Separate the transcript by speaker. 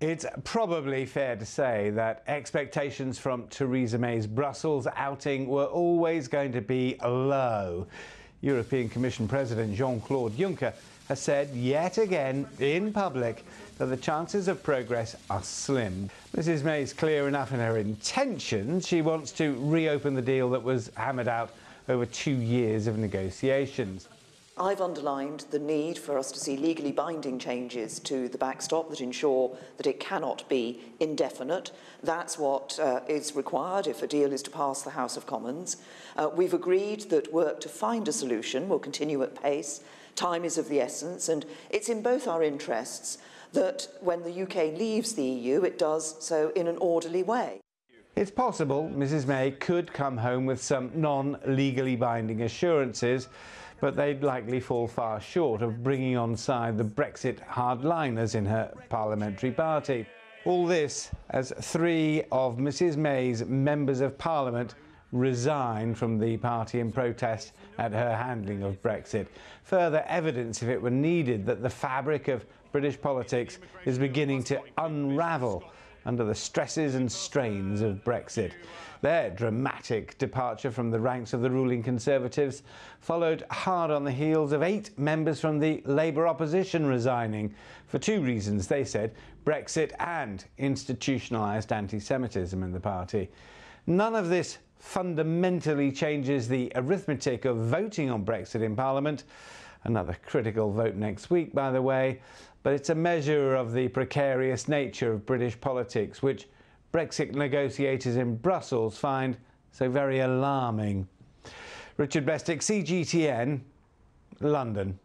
Speaker 1: It's probably fair to say that expectations from Theresa May's Brussels outing were always going to be low. European Commission President Jean-Claude Juncker has said yet again in public that the chances of progress are slim. Mrs May's clear enough in her intentions. She wants to reopen the deal that was hammered out over 2 years of negotiations.
Speaker 2: I've underlined the need for us to see legally binding changes to the backstop that ensure that it cannot be indefinite. That's what is required if a deal is to pass the House of Commons. We've agreed that work to find a solution will continue at pace. Time is of the essence, and it's in both our interests that when the UK leaves the EU, it does so in an orderly way.
Speaker 1: It's possible Mrs May could come home with some non-legally binding assurances, but they'd likely fall far short of bringing on side the Brexit hardliners in her parliamentary party. All this as 3 of Mrs May's members of Parliament resigned from the party in protest at her handling of Brexit. Further evidence, if it were needed, that the fabric of British politics is beginning to unravel under the stresses and strains of Brexit. Their dramatic departure from the ranks of the ruling Conservatives followed hard on the heels of 8 members from the Labour opposition resigning for 2 reasons, they said: Brexit and institutionalised anti-Semitism in the party. None of this fundamentally changes the arithmetic of voting on Brexit in Parliament. Another critical vote next week, by the way, but it's a measure of the precarious nature of British politics, which Brexit negotiators in Brussels find so very alarming. Richard Bestick, CGTN, London.